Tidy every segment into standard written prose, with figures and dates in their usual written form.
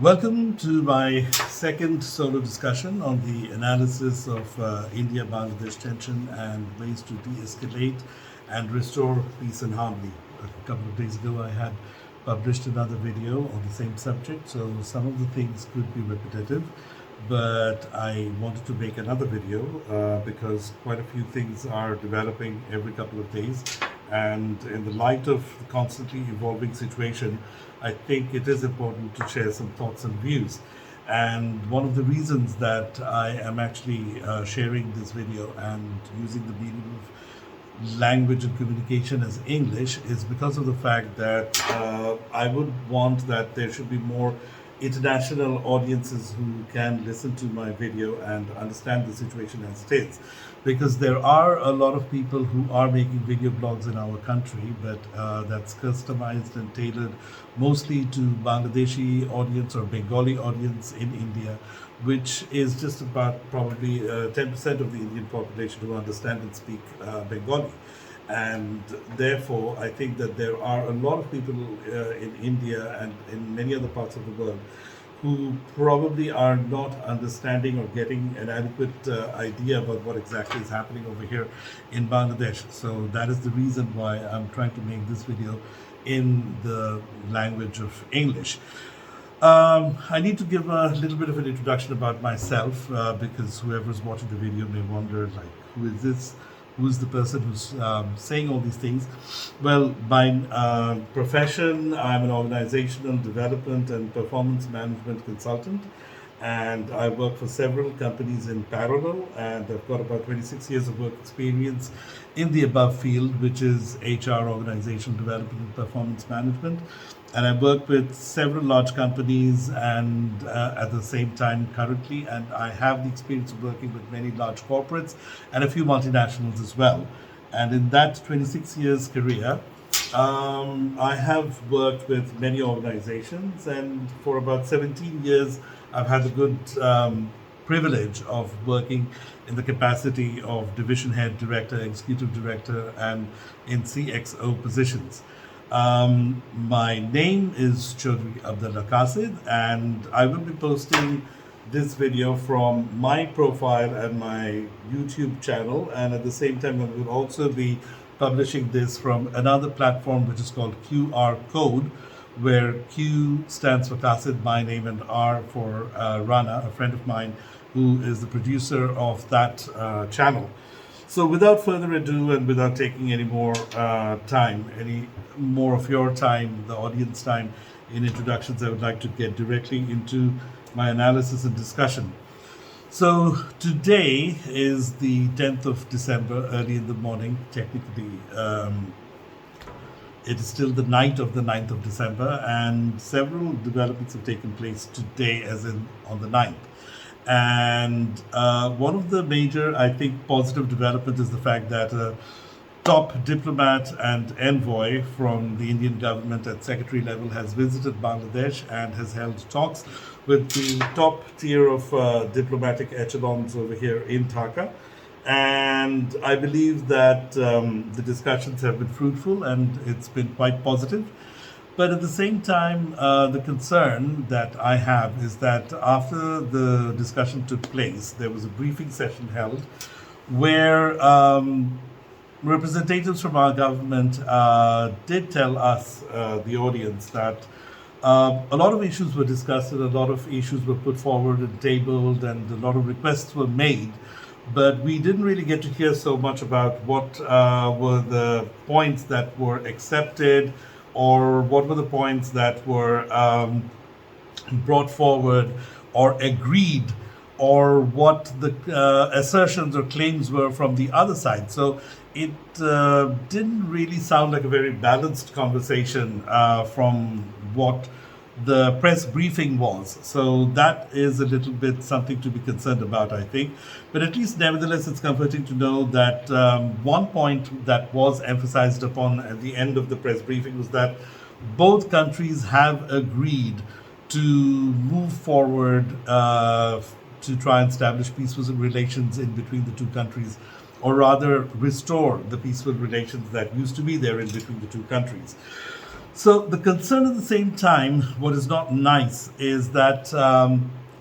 Welcome to my second solo discussion on the analysis of India-Bangladesh tension and ways to de-escalate and restore peace and harmony. A couple of days ago, I had published another video on the same subject, so some of the things could be repetitive, but I wanted to make another video because quite a few things are developing every couple of days, and in the light of the constantly evolving situation, I think it is important to share some thoughts and views. And one of the reasons that I am actually sharing this video and using the medium of language and communication as English is because of the fact that I would want that there should be more international audiences who can listen to my video and understand the situation as it is. Because there are a lot of people who are making video blogs in our country, but that's customized and tailored mostly to Bangladeshi audience or Bengali audience in India, which is just about probably 10% of the Indian population who understand and speak Bengali. And therefore, I think that there are a lot of people in India and in many other parts of the world who probably are not understanding or getting an adequate idea about what exactly is happening over here in Bangladesh. So that is the reason why I'm trying to make this video in the language of English. I need to give a little bit of an introduction about myself because whoever's watching the video may wonder, like, who is this? Who's the person who's saying all these things? Well, by profession, I'm an organizational development and performance management consultant, and I work for several companies in parallel, and I've got about 26 years of work experience in the above field, which is HR, organizational development and performance management. And I work with several large companies and at the same time currently, and I have the experience of working with many large corporates and a few multinationals as well. And in that 26 years career, I have worked with many organizations, and for about 17 years, I've had the good privilege of working in the capacity of division head, director, executive director, and in CXO positions. My name is Chaudhry Abdullah Quaseed, and I will be posting this video from my profile and my YouTube channel, and at the same time I will also be publishing this from another platform which is called QR Code, where Q stands for Quaseed, my name, and R for Rana, a friend of mine who is the producer of that channel. So without further ado and without taking any more time, any more of your time, the audience time in introductions, I would like to get directly into my analysis and discussion. So today is the 10th of December, early in the morning, technically. It is still the night of the 9th of December, and several developments have taken place today, as in on the 9th. And one of the major, I think, positive developments is the fact that a top diplomat and envoy from the Indian government at secretary level has visited Bangladesh and has held talks with the top tier of diplomatic echelons over here in Dhaka. And I believe that the discussions have been fruitful and it's been quite positive. But at the same time, the concern that I have is that after the discussion took place, there was a briefing session held where representatives from our government did tell us, the audience, that a lot of issues were discussed and a lot of issues were put forward and tabled and a lot of requests were made. But we didn't really get to hear so much about what were the points that were accepted, or what were the points that were brought forward or agreed, or what the assertions or claims were from the other side. So it didn't really sound like a very balanced conversation from what the press briefing was. So that is a little bit something to be concerned about, I think. But at least, nevertheless, it's comforting to know that one point that was emphasized upon at the end of the press briefing was that both countries have agreed to move forward to try and establish peaceful relations in between the two countries, or rather restore the peaceful relations that used to be there in between the two countries. So the concern at the same time, what is not nice is that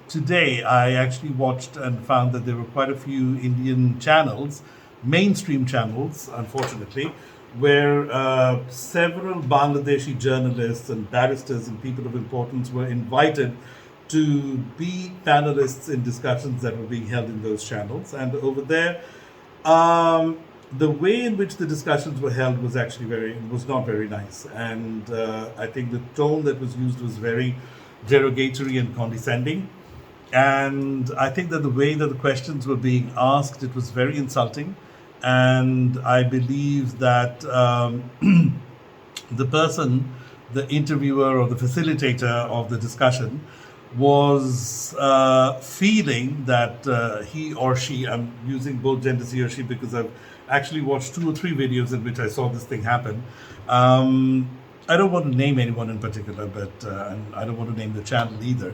today I actually watched and found that there were quite a few Indian channels, mainstream channels, unfortunately, where several Bangladeshi journalists and barristers and people of importance were invited to be panelists in discussions that were being held in those channels. And over there, um, the way in which the discussions were held was actually was not very nice, and I think the tone that was used was very derogatory and condescending. And I think that the way that the questions were being asked, it was very insulting. And I believe that the person, the interviewer or the facilitator of the discussion, was feeling that he or she, I'm using both genders, he or she, because I've actually watched 2 or 3 videos in which I saw this thing happen. Um, I don't want to name anyone in particular, but and I don't want to name the channel either.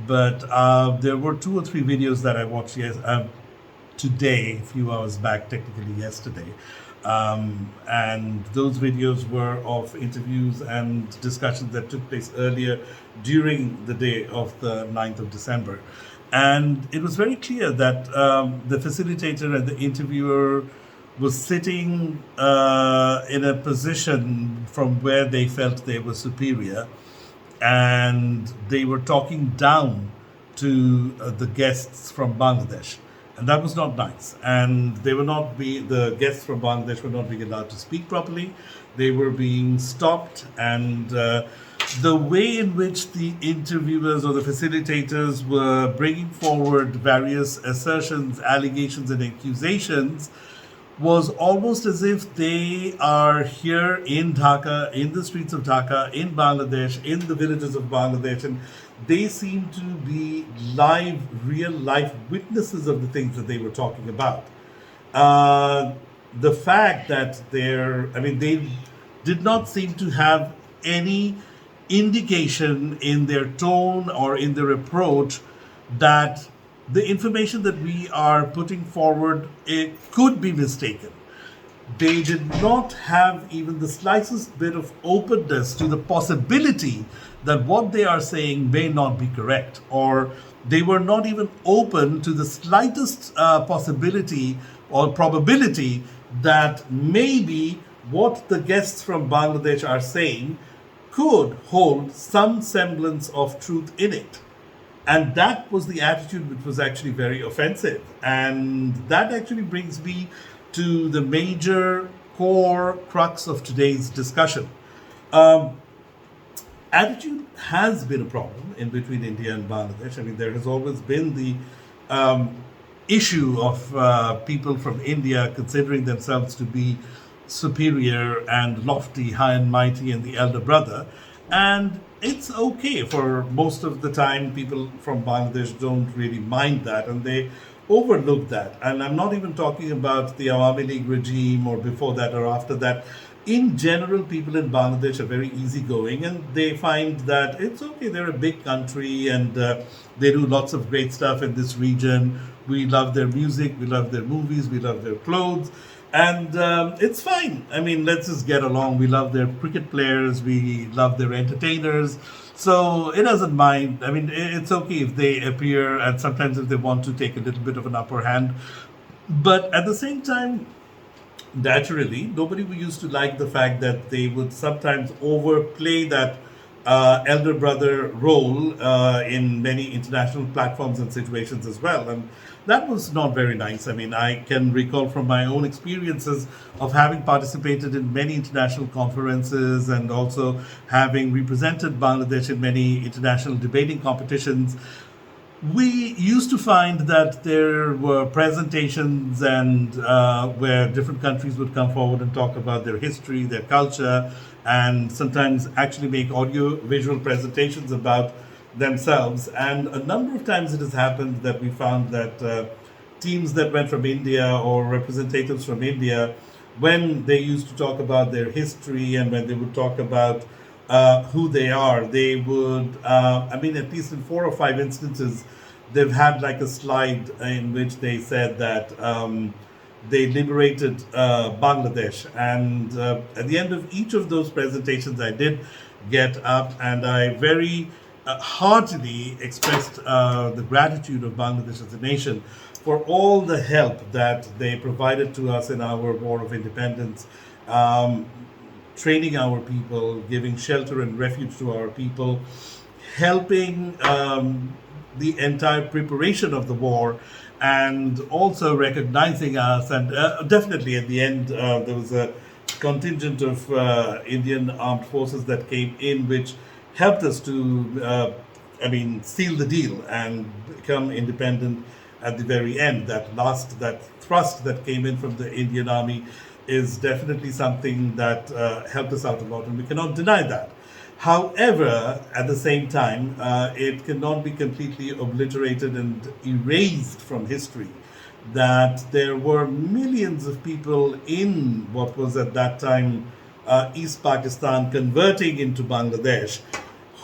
But there were 2 or 3 videos that I watched today, a few hours back, technically yesterday. And those videos were of interviews and discussions that took place earlier during the day of the 9th of December. And it was very clear that the facilitator and the interviewer was sitting in a position from where they felt they were superior, and they were talking down to the guests from Bangladesh, and that was not nice. And they were not be the guests from Bangladesh were not being allowed to speak properly. They were being stopped, and the way in which the interviewers or the facilitators were bringing forward various assertions, allegations, and accusations was almost as if they are here in Dhaka, in the streets of Dhaka, in Bangladesh, in the villages of Bangladesh, and they seem to be live, real life witnesses of the things that they were talking about. Uh, the fact that they did not seem to have any indication in their tone or in their approach that the information that we are putting forward, it could be mistaken. They did not have even the slightest bit of openness to the possibility that what they are saying may not be correct, or they were not even open to the slightest possibility or probability that maybe what the guests from Bangladesh are saying could hold some semblance of truth in it. And that was the attitude which was actually very offensive. And that actually brings me to the major core crux of today's discussion. Um, Attitude has been a problem in between India and Bangladesh. I mean, there has always been the issue of people from India considering themselves to be superior and lofty, high and mighty, and the elder brother. And it's okay for most of the time. People from Bangladesh don't really mind that, and they overlook that. And I'm not even talking about the Awami League regime or before that or after that. In general, people in Bangladesh are very easygoing, and they find that it's okay. They're a big country, and they do lots of great stuff in this region. We love their music, we love their movies, we love their clothes, and it's fine. I mean, let's just get along. We love their cricket players, we love their entertainers. So it doesn't mind. I mean, it's okay if they appear, and sometimes if they want to take a little bit of an upper hand. But at the same time, naturally, nobody used to like the fact that they would sometimes overplay that elder brother role in many international platforms and situations as well. And that was not very nice. I mean, I can recall from my own experiences of having participated in many international conferences and also having represented Bangladesh in many international debating competitions. We used to find that there were presentations and where different countries would come forward and talk about their history, their culture, and sometimes actually make audio visual presentations about themselves. And a number of times it has happened that we found that teams that went from India or representatives from India, when they used to talk about their history and when they would talk about who they are, they would, I mean, at least in 4 or 5 instances, they've had like a slide in which they said that they liberated Bangladesh. And at the end of each of those presentations, I did get up and I very heartily expressed the gratitude of Bangladesh as a nation for all the help that they provided to us in our war of independence, um, training our people, giving shelter and refuge to our people, helping the entire preparation of the war, and also recognizing us. And definitely at the end, there was a contingent of Indian armed forces that came in, which helped us to, seal the deal and become independent at the very end. That thrust that came in from the Indian army is definitely something that helped us out a lot, and we cannot deny that. However, at the same time, it cannot be completely obliterated and erased from history that there were millions of people in what was at that time East Pakistan converting into Bangladesh,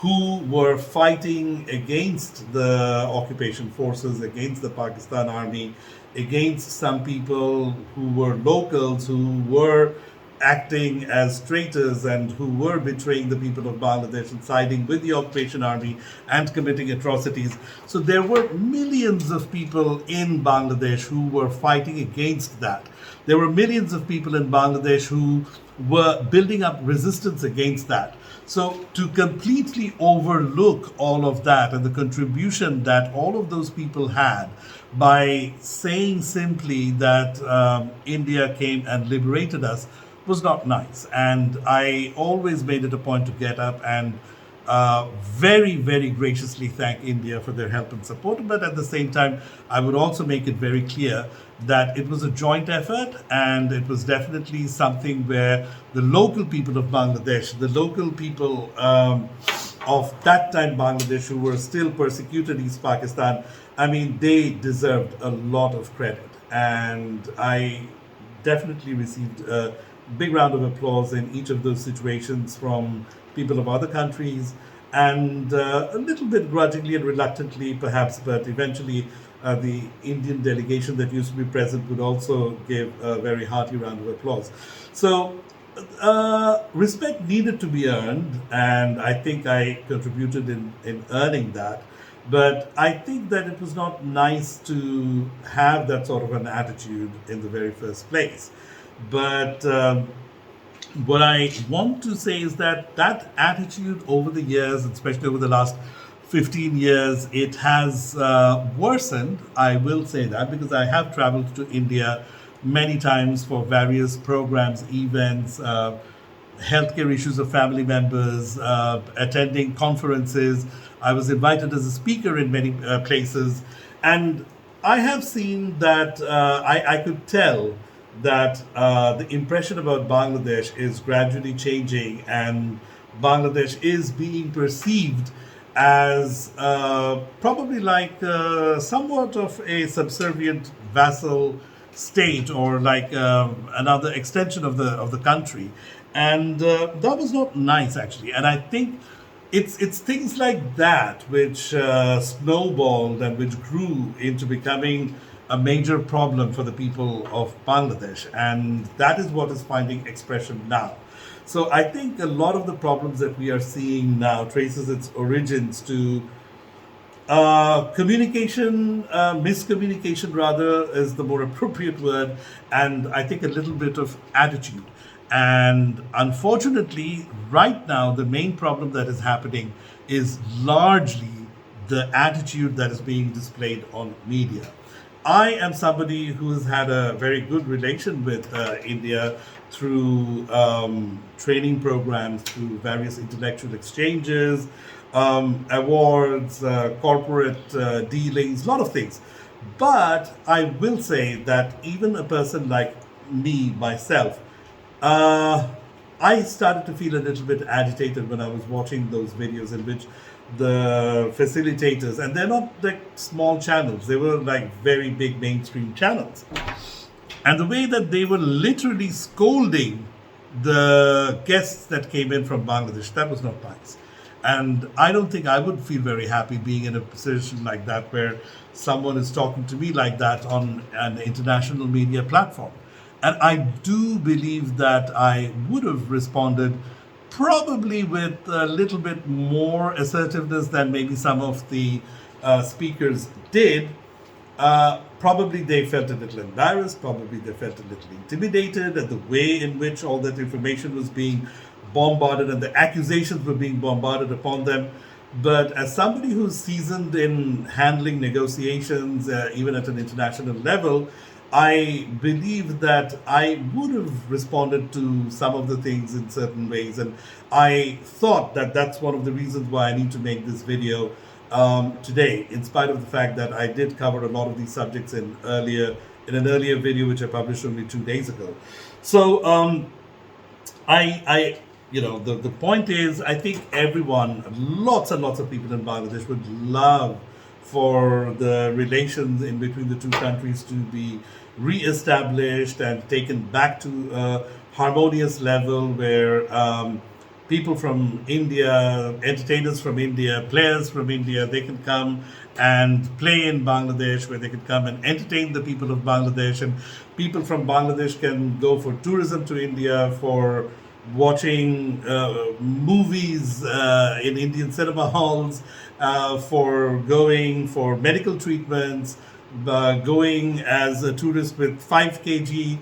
who were fighting against the occupation forces, against the Pakistan army, against some people who were locals, who were acting as traitors and who were betraying the people of Bangladesh and siding with the occupation army and committing atrocities. So there were millions of people in Bangladesh who were fighting against that. There were millions of people in Bangladesh who were building up resistance against that. So to completely overlook all of that and the contribution that all of those people had by saying simply that India came and liberated us was not nice. And I always made it a point to get up and very, very graciously thank India for their help and support. But at the same time, I would also make it very clear that it was a joint effort, and it was definitely something where the local people of Bangladesh, the local people of that time Bangladesh who were still persecuted East Pakistan, they deserved a lot of credit. And I definitely received a big round of applause in each of those situations from people of other countries, and a little bit grudgingly and reluctantly perhaps, but eventually the Indian delegation that used to be present would also give a very hearty round of applause. So respect needed to be earned, and I think I contributed in earning that. But I think that it was not nice to have that sort of an attitude in the very first place. But what I want to say is that that attitude over the years, especially over the last 15 years, it has worsened. I will say that because I have traveled to India many times for various programs, events, healthcare issues of family members, attending conferences. I was invited as a speaker in many places. And I have seen that I could tell that the impression about Bangladesh is gradually changing, and Bangladesh is being perceived as probably like somewhat of a subservient vassal state, or like another extension of the country, and that was not nice actually. And I think it's things like that which snowballed and which grew into becoming a major problem for the people of Bangladesh, and that is what is finding expression now. So I think a lot of the problems that we are seeing now traces its origins to communication, miscommunication rather is the more appropriate word, and I think a little bit of attitude. And unfortunately, right now, the main problem that is happening is largely the attitude that is being displayed on media. I am somebody who has had a very good relation with India through training programs, through various intellectual exchanges, awards, corporate dealings, a lot of things. But I will say that even a person like me, myself, I started to feel a little bit agitated when I was watching those videos in which the facilitators, and they're not like small channels, they were like very big mainstream channels. And the way that they were literally scolding the guests that came in from Bangladesh, that was not nice. And I don't think I would feel very happy being in a position like that where someone is talking to me like that on an international media platform. And I do believe that I would have responded probably with a little bit more assertiveness than maybe some of the speakers did. Probably they felt a little embarrassed, probably they felt a little intimidated at the way in which all that information was being bombarded and the accusations were being bombarded upon them. But as somebody who's seasoned in handling negotiations, even at an international level, I believe that I would have responded to some of the things in certain ways. And I thought that that's one of the reasons why I need to make this video today, in spite of the fact that I did cover a lot of these subjects in an earlier video, which I published only 2 days ago. So the point is, I think everyone, lots and lots of people in Bangladesh would love for the relations in between the two countries to be re-established and taken back to a harmonious level where people from India, entertainers from India, players from India, they can come and play in Bangladesh, where they can come and entertain the people of Bangladesh, and people from Bangladesh can go for tourism to India, for watching movies in Indian cinema halls, for going for medical treatments, going as a tourist with 5 kg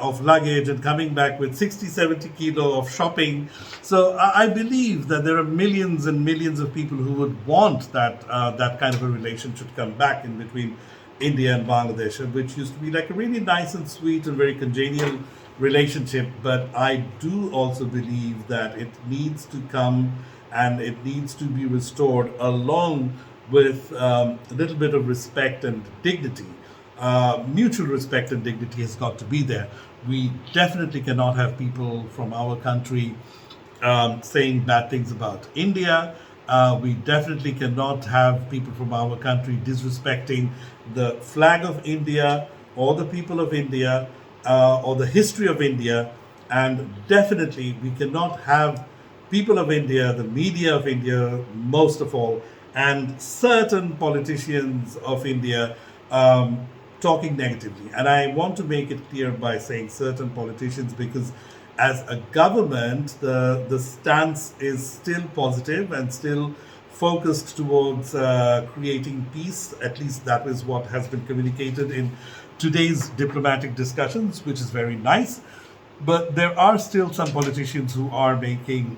of luggage and coming back with 60, 70 kilo of shopping. So I believe that there are millions and millions of people who would want that kind of a relationship to come back in between India and Bangladesh, which used to be like a really nice and sweet and very congenial relationship. But I do also believe that it needs to come and it needs to be restored along with a little bit of respect and dignity. Mutual respect and dignity has got to be there. We definitely cannot have people from our country saying bad things about India. We definitely cannot have people from our country disrespecting the flag of India or the people of India or the history of India. And definitely we cannot have people of India, the media of India, most of all, and certain politicians of India talking negatively. And I want to make it clear by saying certain politicians, because as a government, the stance is still positive and still focused towards creating peace. At least that is what has been communicated in today's diplomatic discussions, which is very nice. But there are still some politicians who are making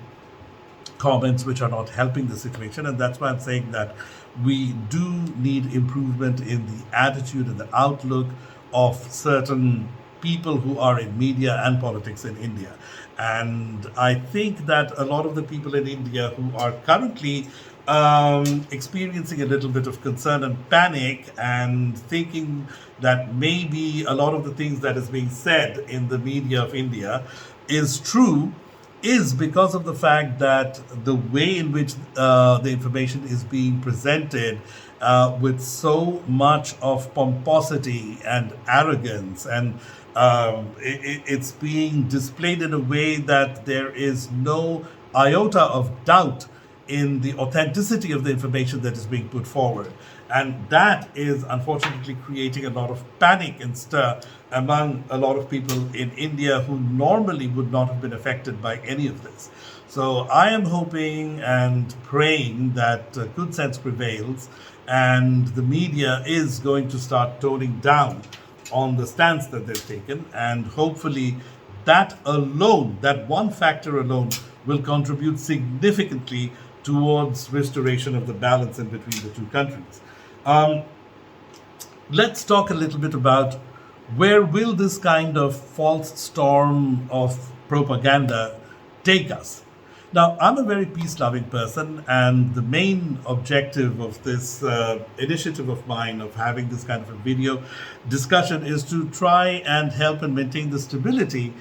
comments which are not helping the situation, and that's why I'm saying that we do need improvement in the attitude and the outlook of certain people who are in media and politics in India. And I think that a lot of the people in India who are currently experiencing a little bit of concern and panic and thinking that maybe a lot of the things that is being said in the media of India is true, is because of the fact that the way in which the information is being presented with so much of pomposity and arrogance, and it's being displayed in a way that there is no iota of doubt in the authenticity of the information that is being put forward. And that is unfortunately creating a lot of panic and stir among a lot of people in India who normally would not have been affected by any of this. So I am hoping and praying that good sense prevails and the media is going to start toning down on the stance that they've taken, and hopefully that alone, that one factor alone, will contribute significantly towards restoration of the balance in between the two countries. Let's talk a little bit about where will this kind of false storm of propaganda take us. Now, I'm a very peace-loving person, and the main objective of this initiative of mine of having this kind of a video discussion is to try and help and maintain the stability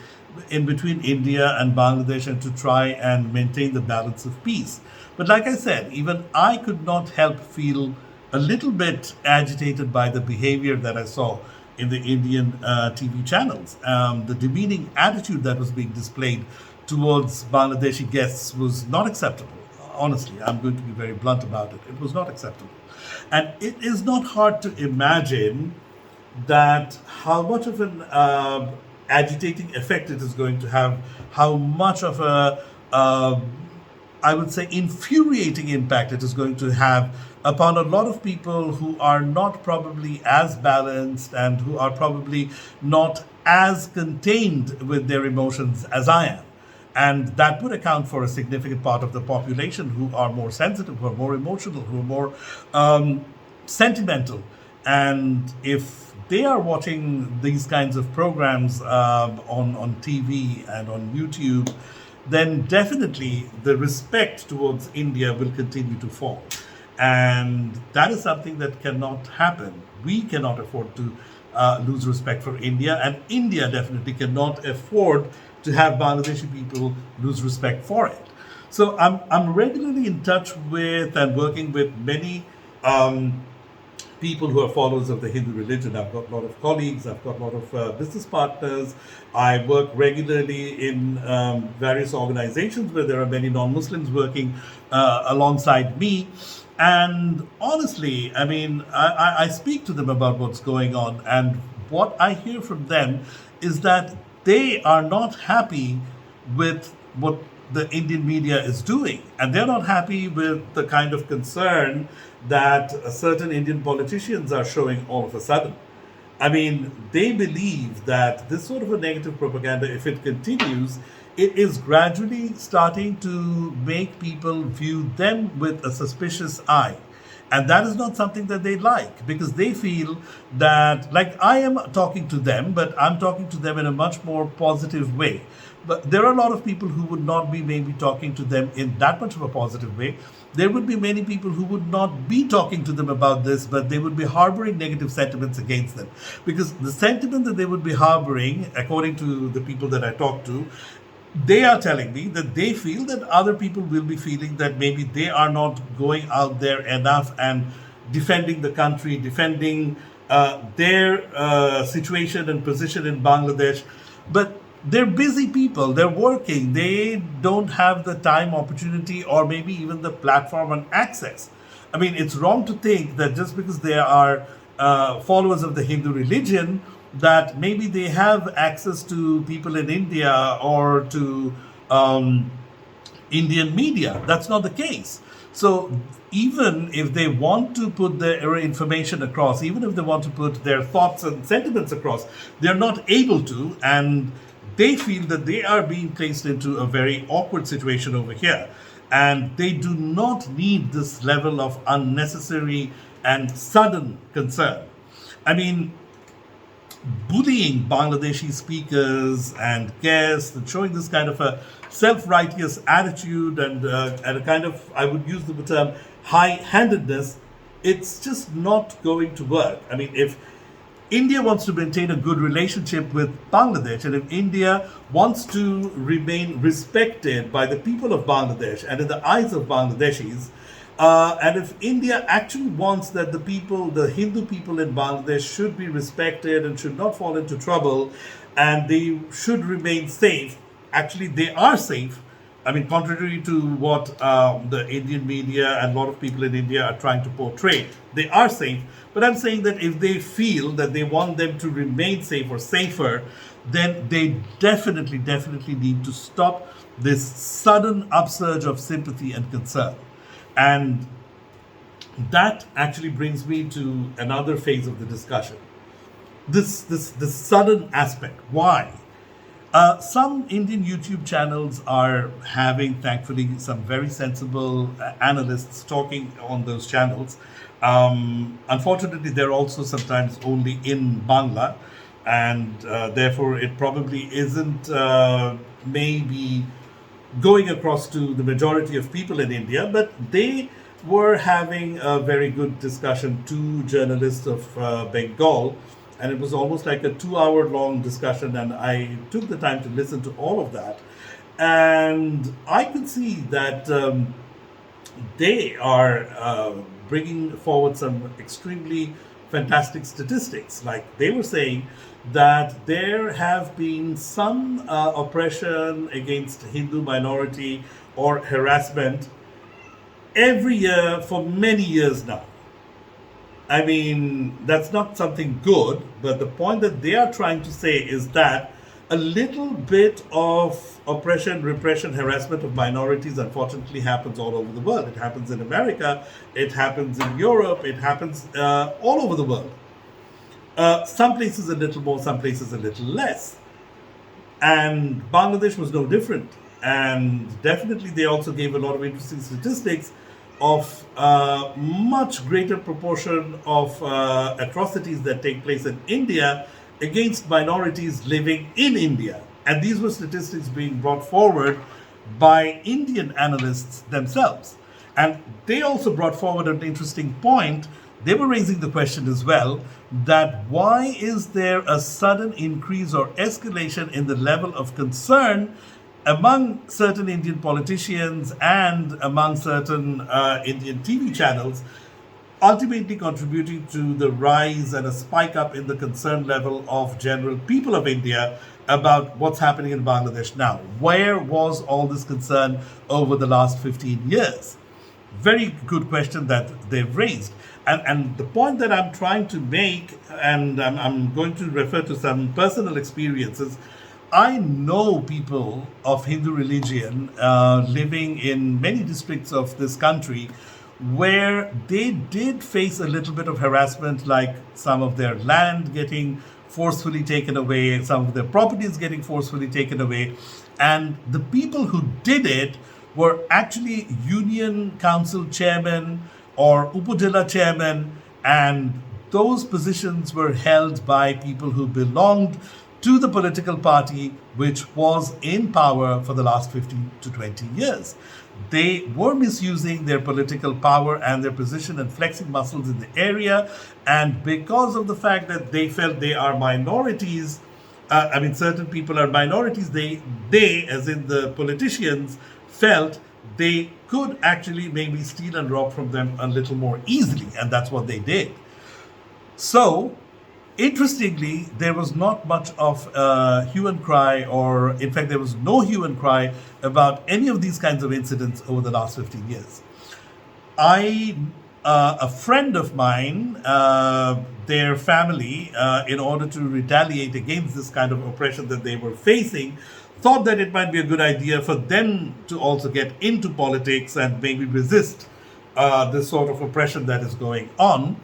in between India and Bangladesh, and to try and maintain the balance of peace. But like I said, even I could not help feel a little bit agitated by the behavior that I saw in the Indian TV channels. The demeaning attitude that was being displayed towards Bangladeshi guests was not acceptable. honestly, I'm going to be very blunt about it. It was not acceptable. And it is not hard to imagine that how much of an agitating effect it is going to have, how much of a I would say, infuriating impact it is going to have upon a lot of people who are not probably as balanced and who are probably not as contained with their emotions as I am. And that would account for a significant part of the population who are more sensitive, who are more emotional, who are more sentimental. And if they are watching these kinds of programs on TV and on YouTube, then definitely the respect towards India will continue to fall. And that is something that cannot happen. We cannot afford to lose respect for India, and India definitely cannot afford to have Bangladeshi people lose respect for it. So I'm regularly in touch with and working with many people who are followers of the Hindu religion. I've got a lot of colleagues, I've got a lot of business partners. I work regularly in various organizations where there are many non-Muslims working alongside me. And honestly, I mean, I speak to them about what's going on, and what I hear from them is that they are not happy with what the Indian media is doing. And they're not happy with the kind of concern that certain Indian politicians are showing all of a sudden. I mean, they believe that this sort of a negative propaganda, if it continues, it is gradually starting to make people view them with a suspicious eye. And that is not something that they like, because they feel that, like, I am talking to them, but I'm talking to them in a much more positive way. But there are a lot of people who would not be maybe talking to them in that much of a positive way. There would be many people who would not be talking to them about this, but they would be harboring negative sentiments against them. Because the sentiment that they would be harboring, according to the people that I talk to, they are telling me that they feel that other people will be feeling that maybe they are not going out there enough and defending the country, defending their situation and position in Bangladesh. But they're busy people, they're working, they don't have the time, opportunity, or maybe even the platform and access. I mean, it's wrong to think that just because they are followers of the Hindu religion, that maybe they have access to people in India or to Indian media. That's not the case. So even if they want to put their information across, even if they want to put their thoughts and sentiments across, they're not able to, and they feel that they are being placed into a very awkward situation over here. And they do not need this level of unnecessary and sudden concern. I mean, bullying Bangladeshi speakers and guests and showing this kind of a self-righteous attitude and a kind of, I would use the term, high-handedness, it's just not going to work. I mean, if India wants to maintain a good relationship with Bangladesh, and if India wants to remain respected by the people of Bangladesh and in the eyes of Bangladeshis, and if India actually wants that the people, the Hindu people in Bangladesh, should be respected and should not fall into trouble, and they should remain safe, actually they are safe. I mean, contrary to what the Indian media and a lot of people in India are trying to portray, they are safe. But I'm saying that if they feel that they want them to remain safe or safer, then they definitely need to stop this sudden upsurge of sympathy and concern. And that actually brings me to another phase of the discussion. This sudden aspect. Why? Some Indian YouTube channels are having, thankfully, some very sensible analysts talking on those channels. Unfortunately, they're also sometimes only in Bangla, and therefore it probably isn't maybe going across to the majority of people in India, but they were having a very good discussion, two journalists of Bengal, and it was almost like a 2 hour long discussion, and I took the time to listen to all of that. And I could see that they are bringing forward some extremely fantastic statistics. Like they were saying that there have been some oppression against Hindu minority or harassment every year for many years now. I mean, that's not something good, but the point that they are trying to say is that a little bit of oppression, repression, harassment of minorities unfortunately happens all over the world. It happens in America, it happens in Europe, it happens all over the world. Some places a little more, some places a little less. And Bangladesh was no different. And definitely, they also gave a lot of interesting statistics of much greater proportion of atrocities that take place in India against minorities living in India. And these were statistics being brought forward by Indian analysts themselves. And they also brought forward an interesting point. They were raising the question as well that why is there a sudden increase or escalation in the level of concern among certain Indian politicians and among certain Indian TV channels, ultimately contributing to the rise and a spike up in the concern level of general people of India about what's happening in Bangladesh now. Where was all this concern over the last 15 years? Very good question that they've raised. And the point that I'm trying to make, and I'm going to refer to some personal experiences, I know people of Hindu religion living in many districts of this country where they did face a little bit of harassment, like some of their land getting forcefully taken away, some of their properties getting forcefully taken away. And the people who did it were actually union council chairmen or Upazila chairmen, and those positions were held by people who belonged to the political party which was in power for the last 15 to 20 years. They were misusing their political power and their position and flexing muscles in the area. And because of the fact that they felt they are minorities, certain people are minorities, they, as in the politicians, felt they could actually maybe steal and rob from them a little more easily. And that's what they did. So, interestingly, there was not much of a hue and cry, or in fact, there was no hue and cry about any of these kinds of incidents over the last 15 years. A friend of mine, their family, in order to retaliate against this kind of oppression that they were facing, thought that it might be a good idea for them to also get into politics and maybe resist this sort of oppression that is going on.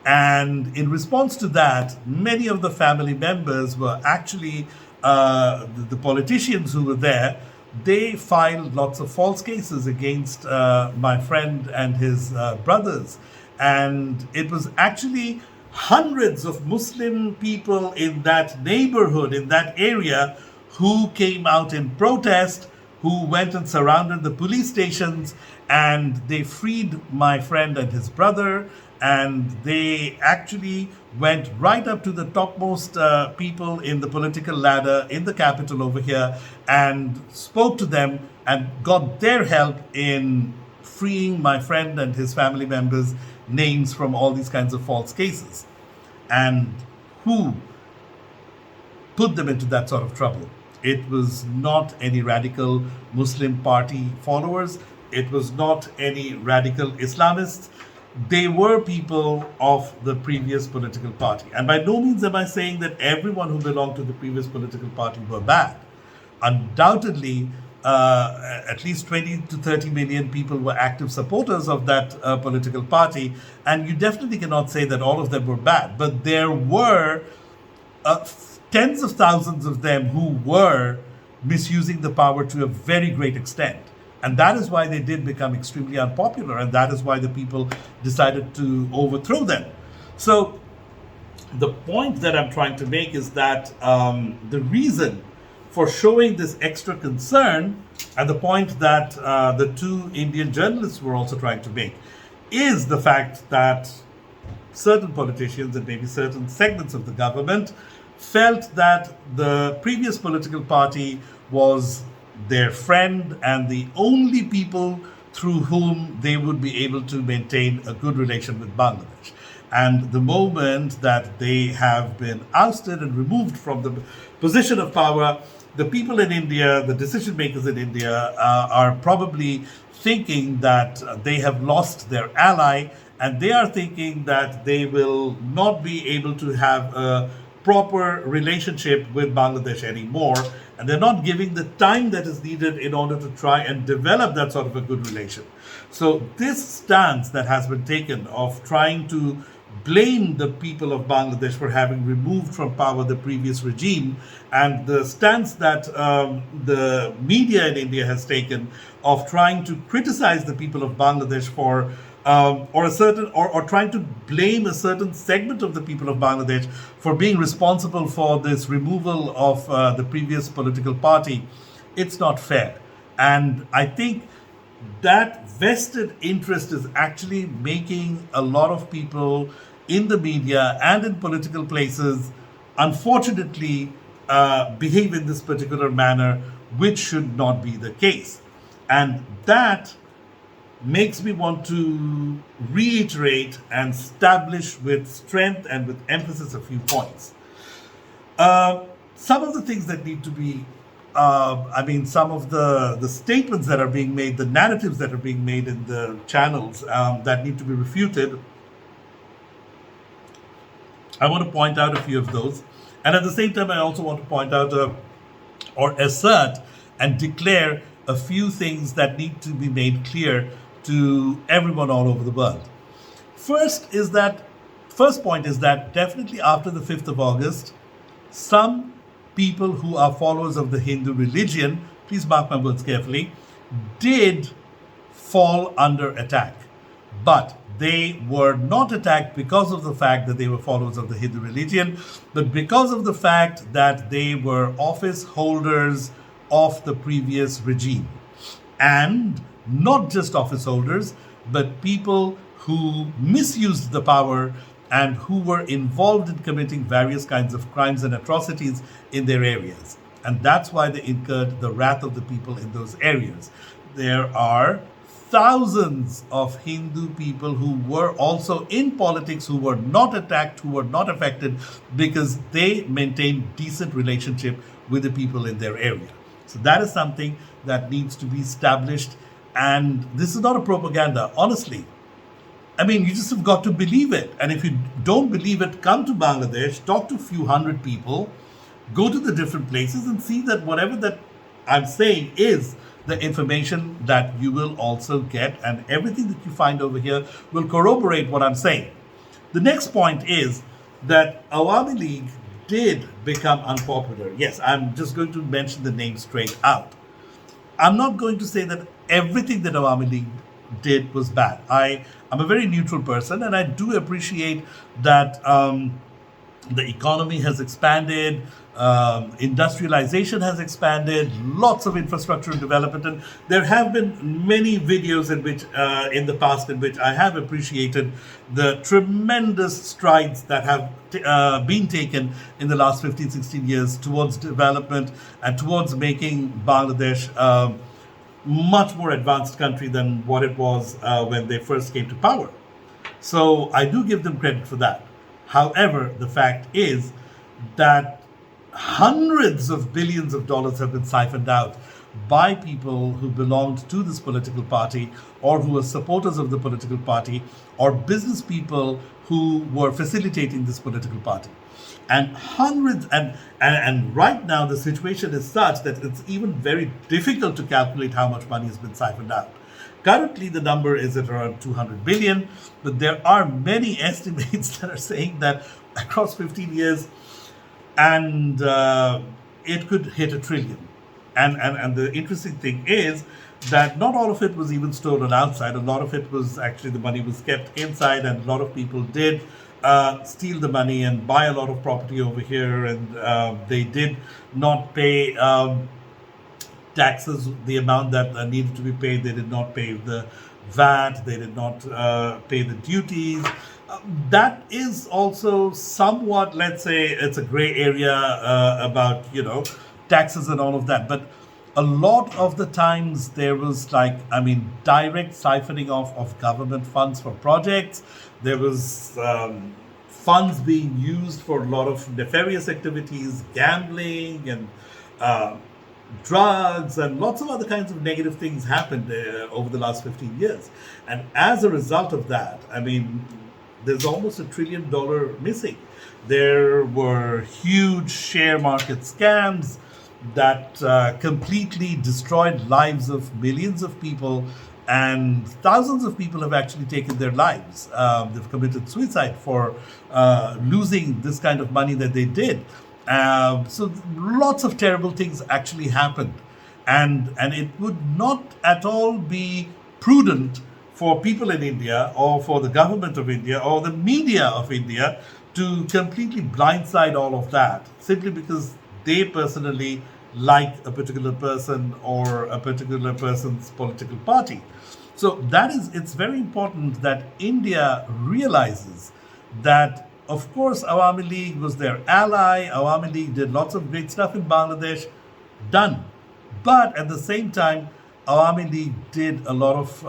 And in response to that, many of the family members were actually the politicians who were there. They filed lots of false cases against my friend and his brothers. And it was actually hundreds of Muslim people in that neighborhood, in that area, who came out in protest, who went and surrounded the police stations, and they freed my friend and his brother. And they actually went right up to the topmost people in the political ladder in the capital over here and spoke to them and got their help in freeing my friend and his family members' names from all these kinds of false cases. And who put them into that sort of trouble? It was not any radical Muslim party followers. It was not any radical Islamists. They were people of the previous political party. And by no means am I saying that everyone who belonged to the previous political party were bad. Undoubtedly, at least 20 to 30 million people were active supporters of that political party. And you definitely cannot say that all of them were bad. But there were tens of thousands of them who were misusing the power to a very great extent. And that is why they did become extremely unpopular, and that is why the people decided to overthrow them. So the point that I'm trying to make is that the reason for showing this extra concern, and the point that the two Indian journalists were also trying to make, is the fact that certain politicians and maybe certain segments of the government felt that the previous political party was their friend and the only people through whom they would be able to maintain a good relation with Bangladesh. And the moment that they have been ousted and removed from the position of power, the people in India, the decision makers in India, are probably thinking that they have lost their ally, and they are thinking that they will not be able to have a proper relationship with Bangladesh anymore, and they're not giving the time that is needed in order to try and develop that sort of a good relation. So this stance that has been taken of trying to blame the people of Bangladesh for having removed from power the previous regime, and the stance that the media in India has taken of trying to criticize the people of Bangladesh for or trying to blame a certain segment of the people of Bangladesh for being responsible for this removal of the previous political party, it's not fair. And I think that vested interest is actually making a lot of people in the media and in political places, unfortunately, behave in this particular manner, which should not be the case. And that makes me want to reiterate and establish with strength and with emphasis a few points. Some of the things that need to be, some of the statements that are being made, the narratives that are being made in the channels that need to be refuted, I want to point out a few of those. And at the same time, I also want to point out or assert and declare a few things that need to be made clear to everyone all over the world. First point is that definitely after the 5th of August, some people who are followers of the Hindu religion, please mark my words carefully, did fall under attack. But they were not attacked because of the fact that they were followers of the Hindu religion, but because of the fact that they were office holders of the previous regime. And not just office holders, but people who misused the power and who were involved in committing various kinds of crimes and atrocities in their areas. And that's why they incurred the wrath of the people in those areas. There are thousands of Hindu people who were also in politics, who were not attacked, who were not affected, because they maintained decent relationship with the people in their area. So that is something that needs to be established. And this is not a propaganda, honestly. I mean, you just have got to believe it. And if you don't believe it, come to Bangladesh, talk to a few hundred people, go to the different places and see that whatever that I'm saying is the information that you will also get, and everything that you find over here will corroborate what I'm saying. The next point is that Awami League did become unpopular. Yes, I'm just going to mention the name straight out. I'm not going to say that everything that Awami League did was bad. I'm a very neutral person, and I do appreciate that the economy has expanded, industrialization has expanded, lots of infrastructure development, and there have been many videos in which, in the past, in which I have appreciated the tremendous strides that have been taken in the last 15, 16 years towards development and towards making Bangladesh much more advanced country than what it was when they first came to power. So I do give them credit for that. However, the fact is that hundreds of billions of dollars have been siphoned out by people who belonged to this political party, or who were supporters of the political party, or business people who were facilitating this political party. And hundreds, and right now the situation is such that it's even very difficult to calculate how much money has been siphoned out. Currently, the number is at around 200 billion, but there are many estimates that are saying that across 15 years, and it could hit $1 trillion. And the interesting thing is that not all of it was even stolen outside. A lot of it was actually, the money was kept inside, and a lot of people did steal the money and buy a lot of property over here, and they did not pay taxes, the amount that needed to be paid. They did not pay the VAT, they did not pay the duties. That is also somewhat, let's say, it's a gray area about, taxes and all of that. But a lot of the times there was direct siphoning off of government funds for projects. There was funds being used for a lot of nefarious activities, gambling, and drugs, and lots of other kinds of negative things happened over the last 15 years. And as a result of that, I mean, there's almost $1 trillion missing. There were huge share market scams that completely destroyed lives of millions of people, and thousands of people have actually taken their lives. They've committed suicide for losing this kind of money that they did. So lots of terrible things actually happened, and it would not at all be prudent for people in India, or for the government of India, or the media of India, to completely blindside all of that simply because they personally like a particular person or a particular person's political party. So it's very important that India realizes that, of course, Awami League was their ally. Awami League did lots of great stuff in Bangladesh, done. But at the same time, Awami League did a lot of,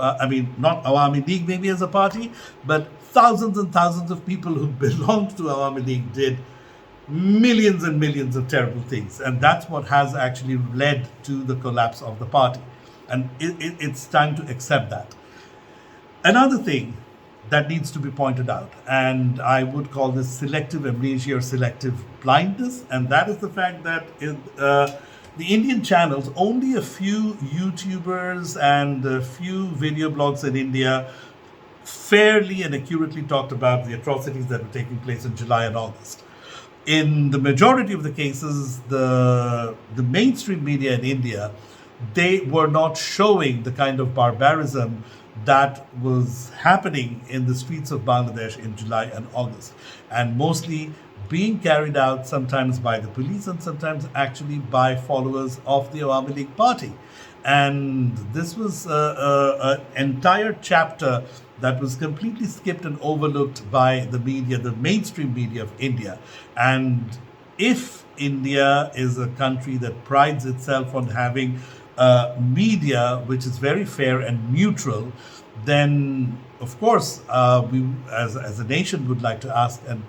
not Awami League maybe as a party, but thousands and thousands of people who belonged to Awami League did millions and millions of terrible things. And that's what has actually led to the collapse of the party. And it's time to accept that. Another thing that needs to be pointed out, and I would call this selective amnesia or selective blindness, and that is the fact that the Indian channels, only a few YouTubers and a few video blogs in India fairly and accurately talked about the atrocities that were taking place in July and August. In the majority of the cases, the mainstream media in India, they were not showing the kind of barbarism that was happening in the streets of Bangladesh in July and August, and mostly being carried out sometimes by the police and sometimes actually by followers of the Awami League party. And this was an entire chapter that was completely skipped and overlooked by the media, the mainstream media of India. And if India is a country that prides itself on having media which is very fair and neutral, then of course we as a nation would like to ask and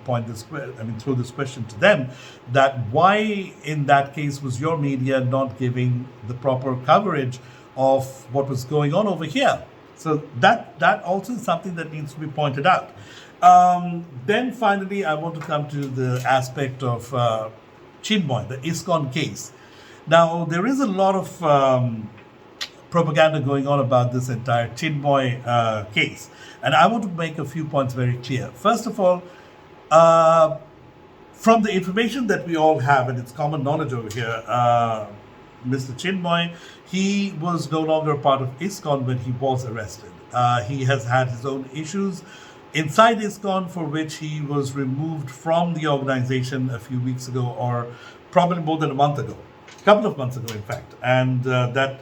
throw this question to them, that why in that case was your media not giving the proper coverage of what was going on over here? So that also is something that needs to be pointed out. Then finally, I want to come to the aspect of Chinmoy, the ISKCON case. Now, there is a lot of propaganda going on about this entire Chinmoy case. And I want to make a few points very clear. First of all, from the information that we all have, and it's common knowledge over here, Mr. Chinmoy, he was no longer a part of ISKCON when he was arrested. He has had his own issues inside ISKCON, for which he was removed from the organization a few weeks ago, or probably more than a month ago, a couple of months ago, in fact. And that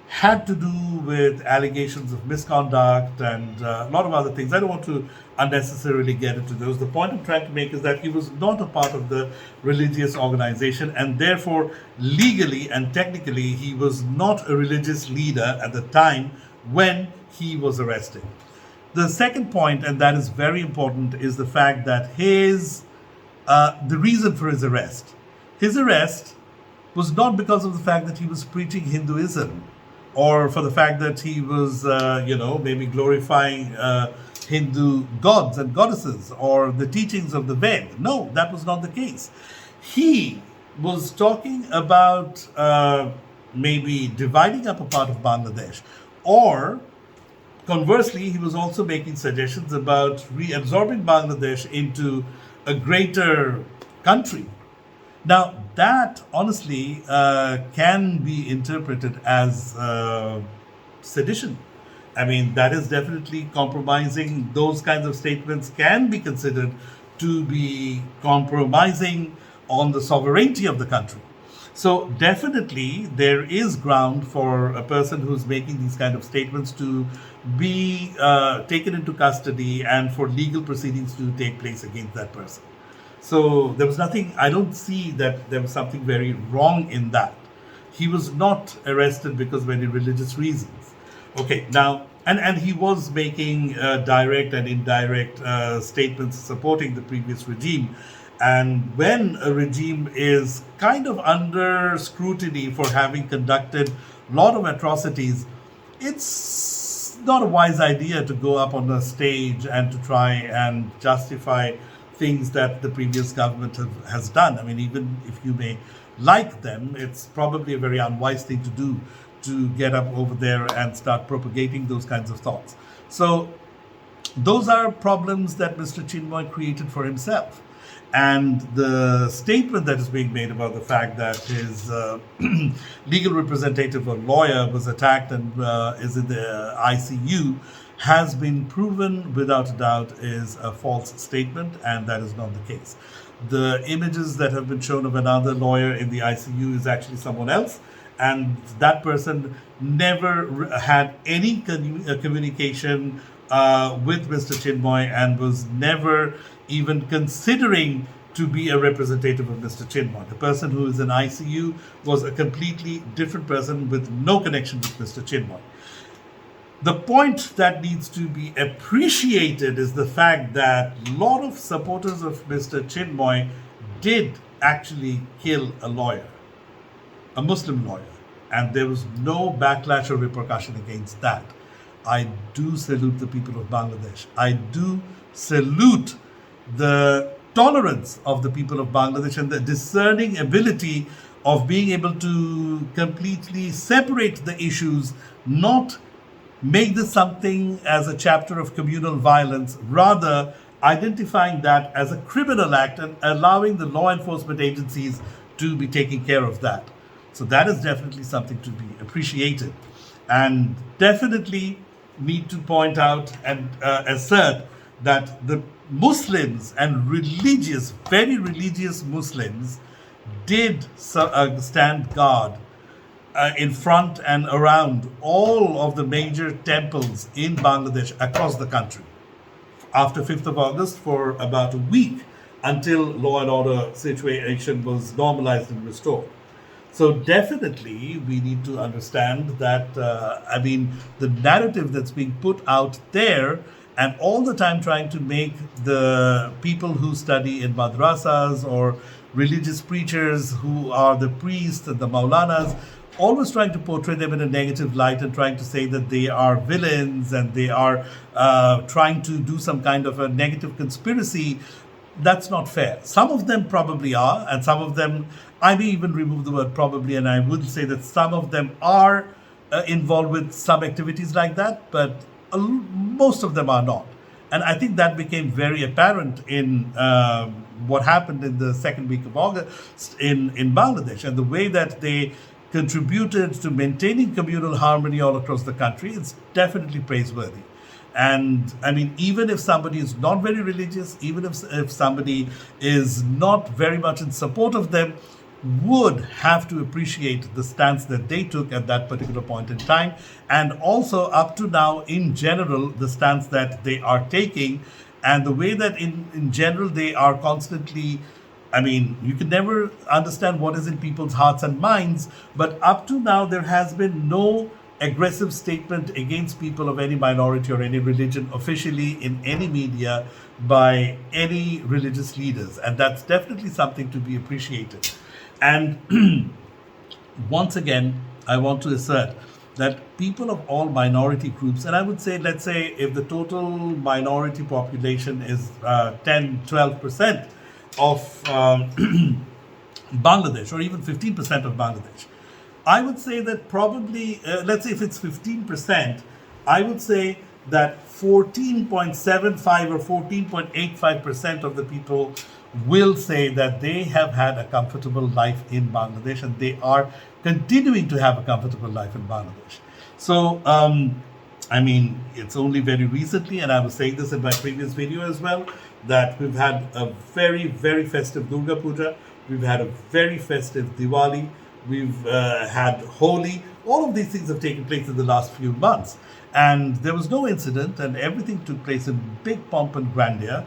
had to do with allegations of misconduct and a lot of other things. I don't want to unnecessarily get into those. The point I'm trying to make is that he was not a part of the religious organization, and therefore legally and technically he was not a religious leader at the time when he was arrested. The second point, and that is very important, is the fact that the reason for his arrest was not because of the fact that he was preaching Hinduism, or for the fact that he was, maybe glorifying Hindu gods and goddesses or the teachings of the Ved. No, that was not the case. He was talking about maybe dividing up a part of Bangladesh, or conversely, he was also making suggestions about reabsorbing Bangladesh into a greater country. Now, that honestly can be interpreted as sedition. I mean, that is definitely compromising. Those kinds of statements can be considered to be compromising on the sovereignty of the country. So definitely there is ground for a person who's making these kind of statements to be taken into custody and for legal proceedings to take place against that person. So there was nothing, I don't see that there was something very wrong in that. He was not arrested because of any religious reasons. Okay, now, and he was making direct and indirect statements supporting the previous regime. And when a regime is kind of under scrutiny for having conducted a lot of atrocities, it's not a wise idea to go up on the stage and to try and justify things that the previous government has done. I mean, even if you may like them, it's probably a very unwise thing to do, to get up over there and start propagating those kinds of thoughts. So those are problems that Mr. Chinmoy created for himself. And the statement that is being made about the fact that his legal representative or lawyer was attacked and is in the ICU has been proven without a doubt is a false statement, and that is not the case. The images that have been shown of another lawyer in the ICU is actually someone else, and that person never had any communication with Mr. Chinmoy and was never even considering to be a representative of Mr. Chinmoy. The person who is in ICU was a completely different person with no connection with Mr. Chinmoy. The point that needs to be appreciated is the fact that a lot of supporters of Mr. Chinmoy did actually kill a lawyer, a Muslim lawyer, and there was no backlash or repercussion against that. I do salute the people of Bangladesh. I do salute the tolerance of the people of Bangladesh and the discerning ability of being able to completely separate the issues, not make this something as a chapter of communal violence, rather identifying that as a criminal act and allowing the law enforcement agencies to be taking care of that. So that is definitely something to be appreciated, and definitely need to point out and assert that the Muslims and religious, very religious Muslims did stand guard in front and around all of the major temples in Bangladesh across the country after 5th of August for about a week until law and order situation was normalized and restored. So definitely we need to understand that, the narrative that's being put out there and all the time trying to make the people who study in madrasas or religious preachers who are the priests and the maulanas, always trying to portray them in a negative light and trying to say that they are villains and they are trying to do some kind of a negative conspiracy. That's not fair. Some of them probably are, and some of them, I may even remove the word probably, and I would say that some of them are involved with some activities like that, but most of them are not. And I think that became very apparent in what happened in the second week of August in Bangladesh, and the way that they contributed to maintaining communal harmony all across the country is definitely praiseworthy. And I mean, even if somebody is not very religious, even if somebody is not very much in support of them, would have to appreciate the stance that they took at that particular point in time, and also up to now in general the stance that they are taking, and the way that in general they are constantly, I mean, you can never understand what is in people's hearts and minds, but up to now there has been no aggressive statement against people of any minority or any religion officially in any media by any religious leaders, and that's definitely something to be appreciated. And once again, I want to assert that people of all minority groups, and I would say, let's say, if the total minority population is 10-12% of Bangladesh, or even 15% of Bangladesh, I would say that probably, let's say if it's 15%, I would say that 14.75 or 14.85% of the people will say that they have had a comfortable life in Bangladesh and they are continuing to have a comfortable life in Bangladesh. So, I mean, it's only very recently, and I was saying this in my previous video as well, that we've had a very, very festive Durga Puja, we've had a very festive Diwali, we've had Holi. All of these things have taken place in the last few months. And there was no incident, and everything took place in big pomp and grandeur.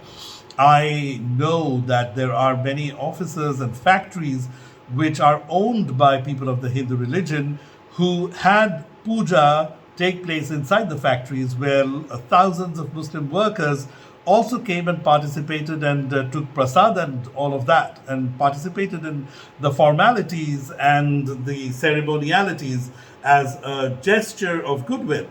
I know that there are many offices and factories which are owned by people of the Hindu religion who had puja take place inside the factories, where thousands of Muslim workers also came and participated and took prasad and all of that, and participated in the formalities and the ceremonialities as a gesture of goodwill.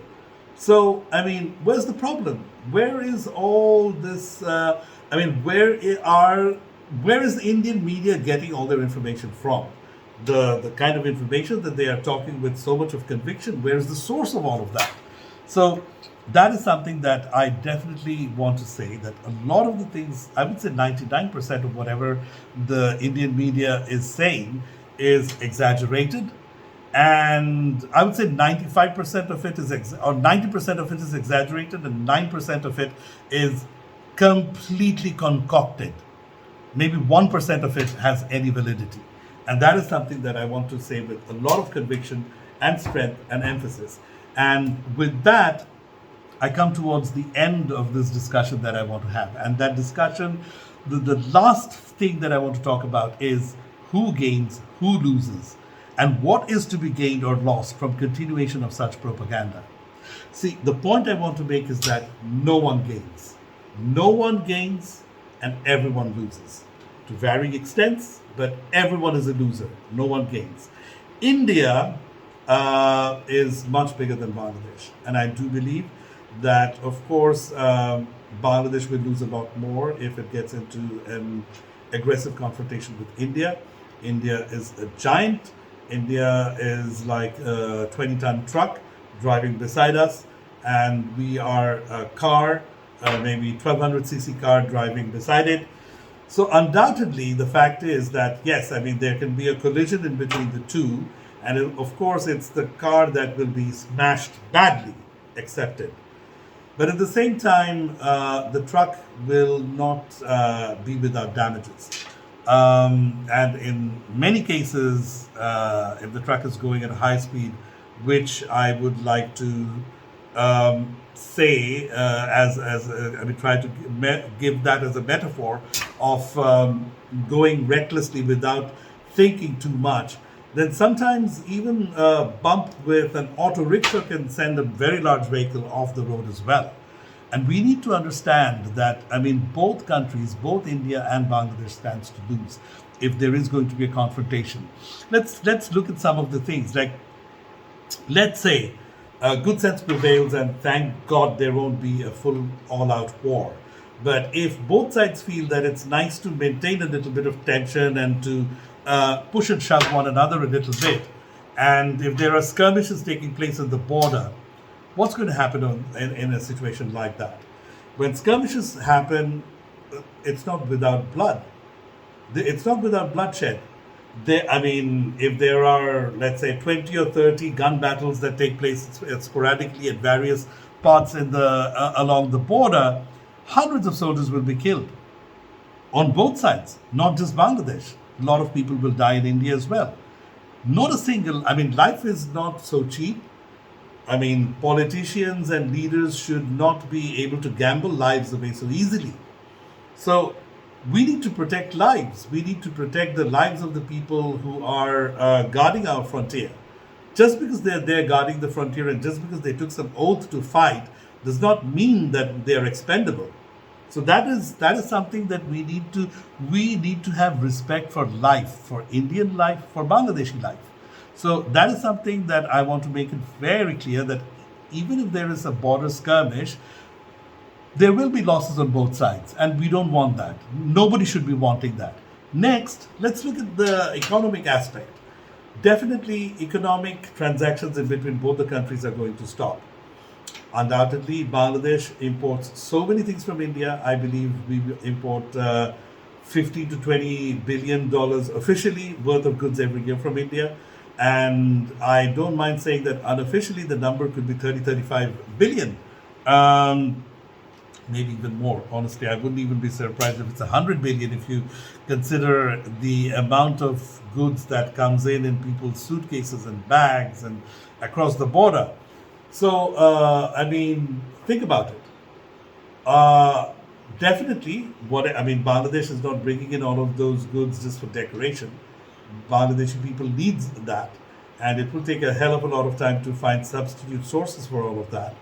So, I mean, where's the problem? Where is all this? I mean, where is the Indian media getting all their information from? The kind of information that they are talking with so much of conviction. Where is the source of all of that? So that is something that I definitely want to say, that a lot of the things, I would say 99% of whatever the Indian media is saying is exaggerated, and I would say 95% of it is or 90% of it is exaggerated, and 9% of it is completely concocted. Maybe 1% of it has any validity. And that is something that I want to say with a lot of conviction and strength and emphasis. And with that, I come towards the end of this discussion that I want to have. And that discussion, the last thing that I want to talk about is who gains, who loses, and what is to be gained or lost from continuation of such propaganda. See, the point I want to make is that no one gains. No one gains and everyone loses to varying extents, but everyone is a loser. No one gains. India is much bigger than Bangladesh, and I do believe that, of course, Bangladesh will lose a lot more if it gets into an aggressive confrontation with India. India is a giant. India is like a 20-ton truck driving beside us, and we are a car, maybe 1200cc car driving beside it. So undoubtedly, the fact is that, yes, I mean, there can be a collision in between the two, and of course, it's the car that will be smashed badly, accepted. But at the same time, the truck will not be without damages. And in many cases, if the truck is going at a high speed, which I would like to say, I mean, try to give that as a metaphor of going recklessly without thinking too much, then sometimes even a bump with an auto rickshaw can send a very large vehicle off the road as well. And we need to understand that, I mean, both countries, both India and Bangladesh, stands to lose if there is going to be a confrontation. Let's look at some of the things. Like, let's say good sense prevails, and thank God there won't be a full all-out war. But if both sides feel that it's nice to maintain a little bit of tension and to push and shove one another a little bit, and if there are skirmishes taking place at the border, what's going to happen in a situation like that? When skirmishes happen, it's not without blood. It's not without bloodshed. I mean, if there are, let's say, 20 or 30 gun battles that take place sporadically at various parts along the border, hundreds of soldiers will be killed on both sides, not just Bangladesh. A lot of people will die in India as well. Not a single, I mean, life is not so cheap. I mean, politicians and leaders should not be able to gamble lives away so easily. So we need to protect lives. We need to protect the lives of the people who are guarding our frontier. Just because they're there guarding the frontier and just because they took some oath to fight does not mean that they are expendable. So that is something that we need to have respect for life, for Indian life, for Bangladeshi life. So that is something that I want to make it very clear, that even if there is a border skirmish, there will be losses on both sides, and we don't want that. Nobody should be wanting that. Next, let's look at the economic aspect. Definitely, economic transactions in between both the countries are going to stop. Undoubtedly, Bangladesh imports so many things from India. I believe we import 50 to 20 billion dollars officially worth of goods every year from India. And I don't mind saying that unofficially the number could be 35 billion. Maybe even more. Honestly, I wouldn't even be surprised if it's 100 billion if you consider the amount of goods that comes in people's suitcases and bags and across the border. So, I mean, think about it. Definitely, Bangladesh is not bringing in all of those goods just for decoration. Bangladeshi people needs that, and it will take a hell of a lot of time to find substitute sources for all of that.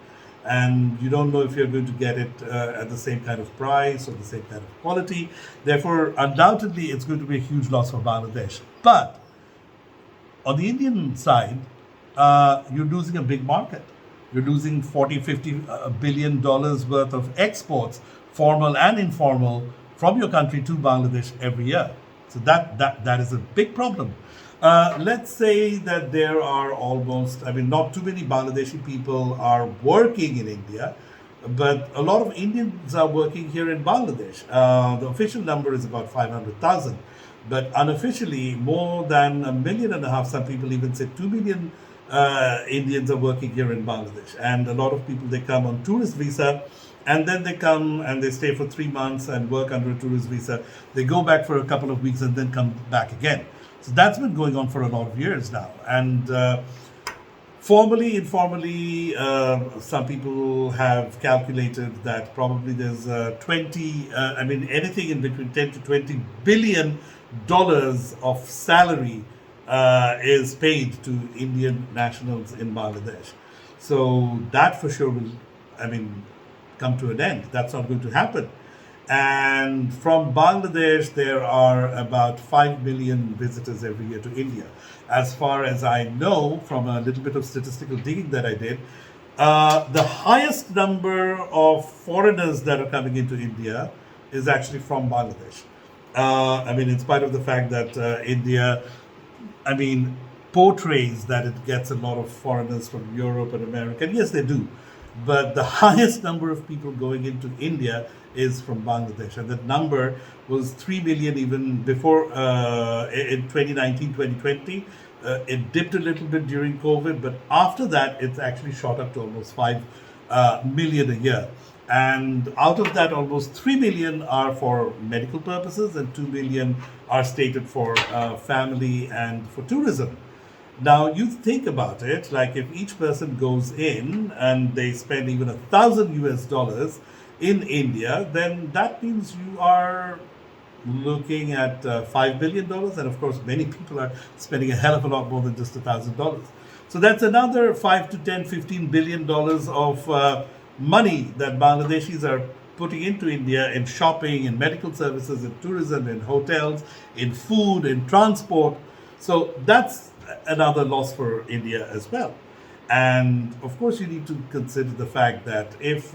and you don't know if you're going to get it at the same kind of price or the same kind of quality. Therefore, undoubtedly, it's going to be a huge loss for Bangladesh. But on the Indian side, you're losing a big market. You're losing 40, 50 billion dollars worth of exports, formal and informal, from your country to Bangladesh every year. So that is a big problem. Let's say that there are almost, I mean, not too many Bangladeshi people are working in India, but a lot of Indians are working here in Bangladesh. The official number is about 500,000, but unofficially, more than 1.5 million, some people even say 2 million Indians are working here in Bangladesh. And a lot of people, they come on tourist visa, and then they come and they stay for 3 months and work under a tourist visa. They go back for a couple of weeks and then come back again. So that's been going on for a lot of years now. And formally, informally, some people have calculated that probably there's anything in between 10 to 20 billion dollars of salary is paid to Indian nationals in Bangladesh. So that for sure will, come to an end. That's not going to happen. And from Bangladesh, there are about 5 million visitors every year to India. As far as I know, from a little bit of statistical digging that I did, the highest number of foreigners that are coming into India is actually from Bangladesh. In spite of the fact that India, portrays that it gets a lot of foreigners from Europe and America. And yes, they do. But the highest number of people going into India is from Bangladesh. And that number was 3 million even before in 2019, 2020. It dipped a little bit during COVID, but after that, it's actually shot up to almost 5 million a year. And out of that, almost 3 million are for medical purposes, and 2 million are stated for family and for tourism. Now, you think about it, like if each person goes in and they spend even $1,000 in India, then that means you are looking at $5 billion. And of course, many people are spending a hell of a lot more than just $1,000. So that's another 5 to 10, $15 billion of money that Bangladeshis are putting into India in shopping, in medical services, in tourism, in hotels, in food, in transport. So that's another loss for India as well. And of course, you need to consider the fact that if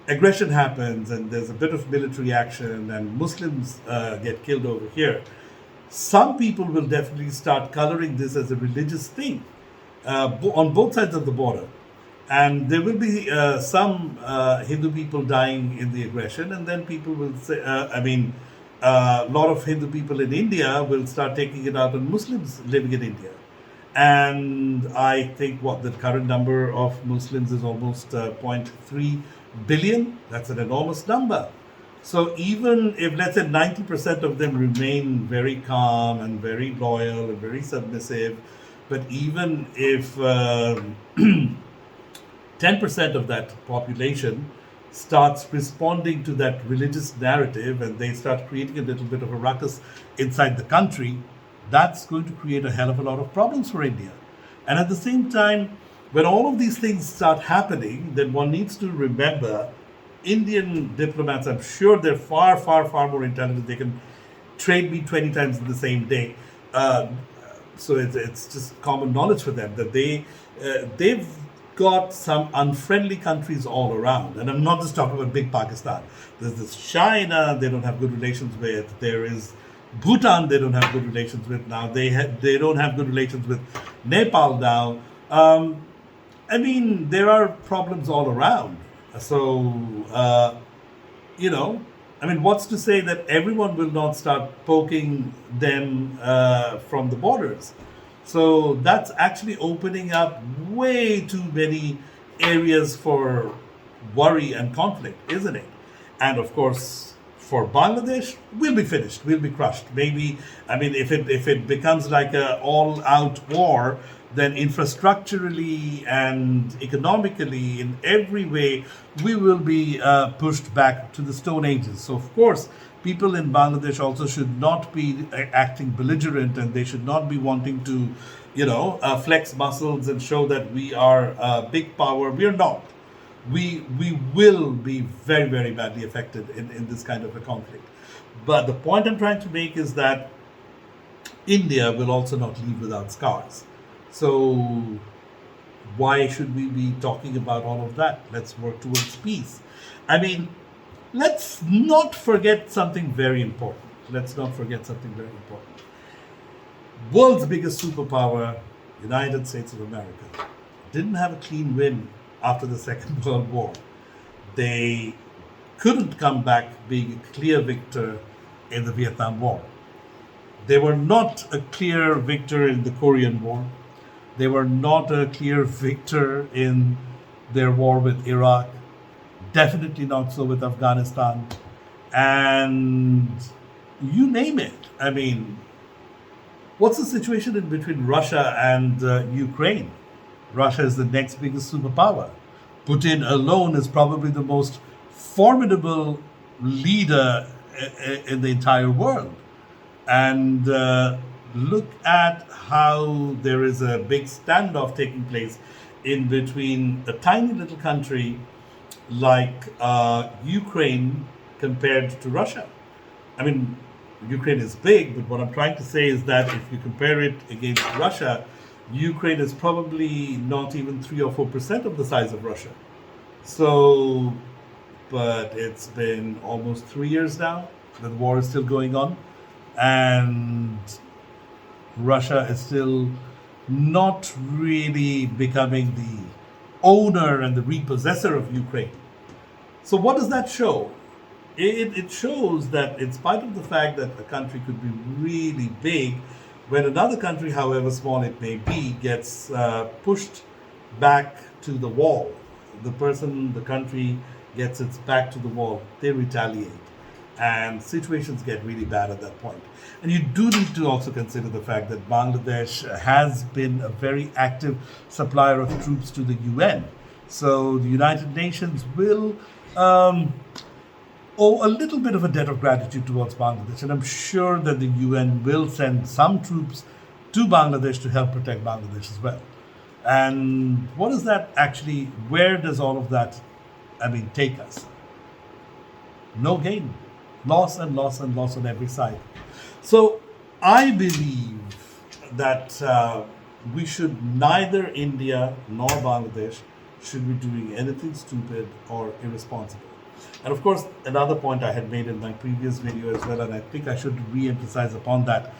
aggression happens and there's a bit of military action and Muslims get killed over here, some people will definitely start coloring this as a religious thing on both sides of the border. And there will be some Hindu people dying in the aggression, and then people will say, a lot of Hindu people in India will start taking it out on Muslims living in India. And I think the current number of Muslims is almost 0.3 billion. That's an enormous number. So even if, let's say, 90% of them remain very calm and very loyal and very submissive, but even if 10% of that population starts responding to that religious narrative and they start creating a little bit of a ruckus inside the country, that's going to create a hell of a lot of problems for India. And at the same time, when all of these things start happening, then one needs to remember Indian diplomats, I'm sure they're far, far, far more intelligent. They can trade me 20 times in the same day. So it's just common knowledge for them that they've got some unfriendly countries all around. And I'm not just talking about big Pakistan. There's this China they don't have good relations with. There is Bhutan they don't have good relations with now. They don't have good relations with Nepal now. There are problems all around. So, what's to say that everyone will not start poking them from the borders? So that's actually opening up way too many areas for worry and conflict, isn't it? And of course, for Bangladesh, we'll be finished. We'll be crushed. Maybe, if it becomes like an all-out war, then infrastructurally and economically, in every way, we will be pushed back to the Stone Ages. So, of course, people in Bangladesh also should not be acting belligerent, and they should not be wanting to flex muscles and show that we are a big power. We are not. We will be very, very badly affected in this kind of a conflict. But the point I'm trying to make is that India will also not leave without scars. So why should we be talking about all of that? Let's work towards peace. I mean, let's not forget something very important. Let's not forget something very important. World's biggest superpower, United States of America, didn't have a clean win after the Second World War. They couldn't come back being a clear victor in the Vietnam War. They were not a clear victor in the Korean War. They were not a clear victor in their war with Iraq. Definitely not so with Afghanistan. And you name it. I mean, what's the situation in between Russia and Ukraine? Russia is the next biggest superpower. Putin alone is probably the most formidable leader in the entire world. And look at how there is a big standoff taking place in between a tiny little country like Ukraine compared to Russia. I mean, Ukraine is big, but what I'm trying to say is that if you compare it against Russia, Ukraine is probably not even 3 or 4% of the size of Russia. So, but it's been almost 3 years now. The war is still going on, and Russia is still not really becoming the owner and the repossessor of Ukraine. So, what does that show? It shows that, in spite of the fact that a country could be really big, when another country, however small it may be, gets pushed back to the wall, the country gets its back to the wall, they retaliate. And situations get really bad at that point. And you do need to also consider the fact that Bangladesh has been a very active supplier of troops to the UN. So the United Nations will owe a little bit of a debt of gratitude towards Bangladesh. And I'm sure that the UN will send some troops to Bangladesh to help protect Bangladesh as well. And what is that actually, where does all of that, take us? No gain. Loss and loss and loss on every side. So I believe that we should, neither India nor Bangladesh should be doing anything stupid or irresponsible. And of course, another point I had made in my previous video as well, and I think I should re-emphasize upon that,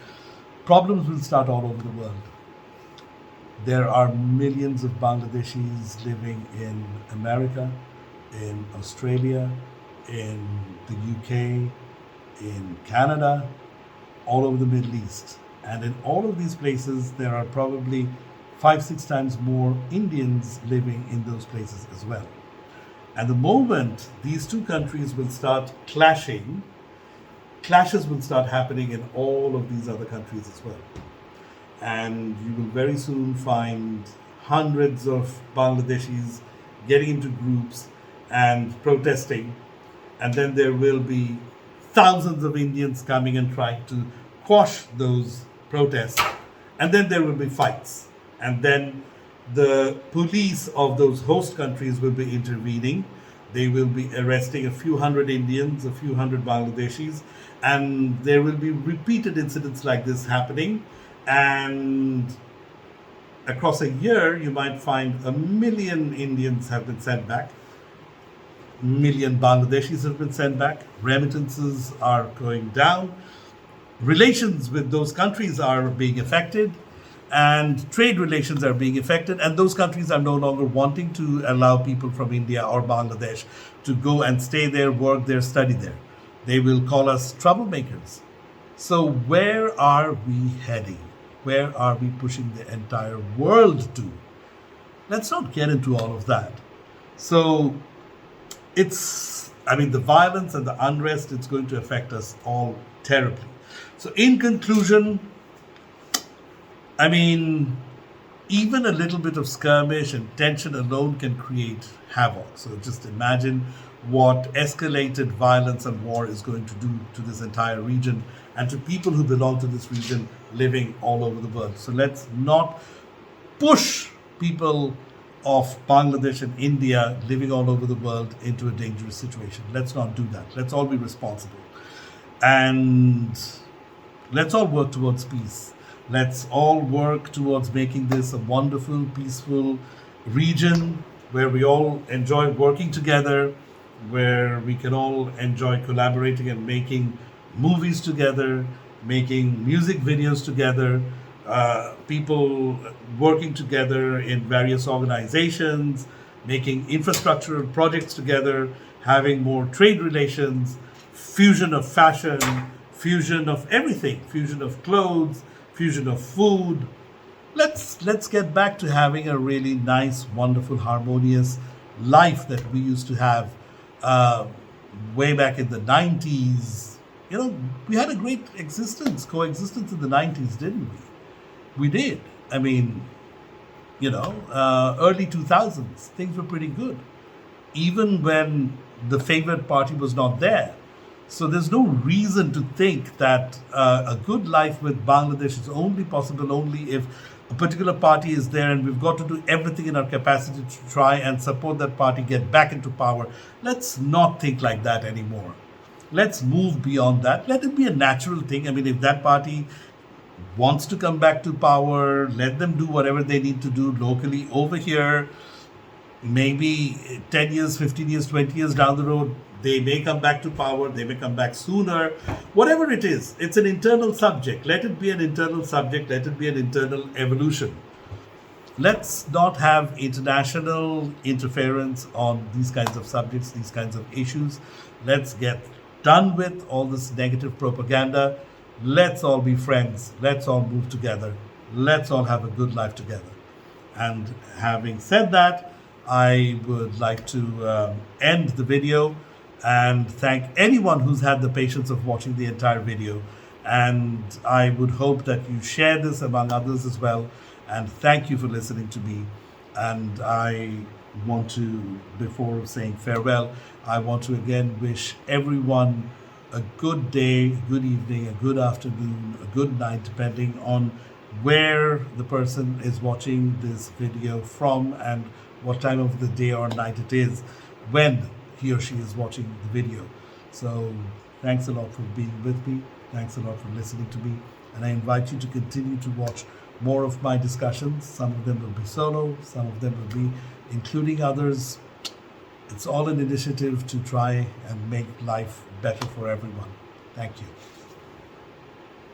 problems will start all over the world. There are millions of Bangladeshis living in America, in Australia, in the UK, in Canada, all over the Middle East. And in all of these places, there are probably 5-6 times more Indians living in those places as well. And the moment these two countries will start clashing, clashes will start happening in all of these other countries as well. And you will very soon find hundreds of Bangladeshis getting into groups and protesting. And then there will be thousands of Indians coming and trying to quash those protests. And then there will be fights. And then the police of those host countries will be intervening. They will be arresting a few hundred Indians, a few hundred Bangladeshis, and there will be repeated incidents like this happening. And across a year, you might find 1 million Indians have been sent back. 1 million Bangladeshis have been sent back. Remittances are going down. Relations with those countries are being affected, and trade relations are being affected, and those countries are no longer wanting to allow people from India or Bangladesh to go and stay there, work there, study there. They will call us troublemakers. So where are we heading? Where are we pushing the entire world to? Let's not get into all of that. So the violence and the unrest, it's going to affect us all terribly. So in conclusion, even a little bit of skirmish and tension alone can create havoc. So just imagine what escalated violence and war is going to do to this entire region and to people who belong to this region living all over the world. So let's not push people of Bangladesh and India living all over the world into a dangerous situation. Let's not do that. Let's all be responsible. And let's all work towards peace. Let's all work towards making this a wonderful, peaceful region where we all enjoy working together, where we can all enjoy collaborating and making movies together, making music videos together, people working together in various organizations, making infrastructural projects together, having more trade relations, fusion of fashion, fusion of everything, fusion of clothes, fusion of food. Let's get back to having a really nice, wonderful, harmonious life that we used to have uh, way back in the 90s. You know, we had a great coexistence in the 90s, didn't we? We did. I mean, early 2000s, things were pretty good, even when the favored party was not there. So there's no reason to think that a good life with Bangladesh is only possible only if a particular party is there, and we've got to do everything in our capacity to try and support that party get back into power. Let's not think like that anymore. Let's move beyond that. Let it be a natural thing. I mean, if that party wants to come back to power, let them do whatever they need to do locally over here. Maybe 10 years, 15 years, 20 years down the road, they may come back to power, they may come back sooner. Whatever it is, it's an internal subject. Let it be an internal subject, let it be an internal evolution. Let's not have international interference on these kinds of subjects, these kinds of issues. Let's get done with all this negative propaganda. Let's all be friends. Let's all move together. Let's all have a good life together. And having said that, I would like to end the video and thank anyone who's had the patience of watching the entire video. And I would hope that you share this among others as well. And thank you for listening to me. And I want to, before saying farewell, I want to again wish everyone a good day, a good evening, a good afternoon, a good night, depending on where the person is watching this video from and what time of the day or night it is when he or she is watching the video. So thanks a lot for being with me. Thanks a lot for listening to me. And I invite you to continue to watch more of my discussions. Some of them will be solo, some of them will be including others. It's all an initiative to try and make life better for everyone. Thank you.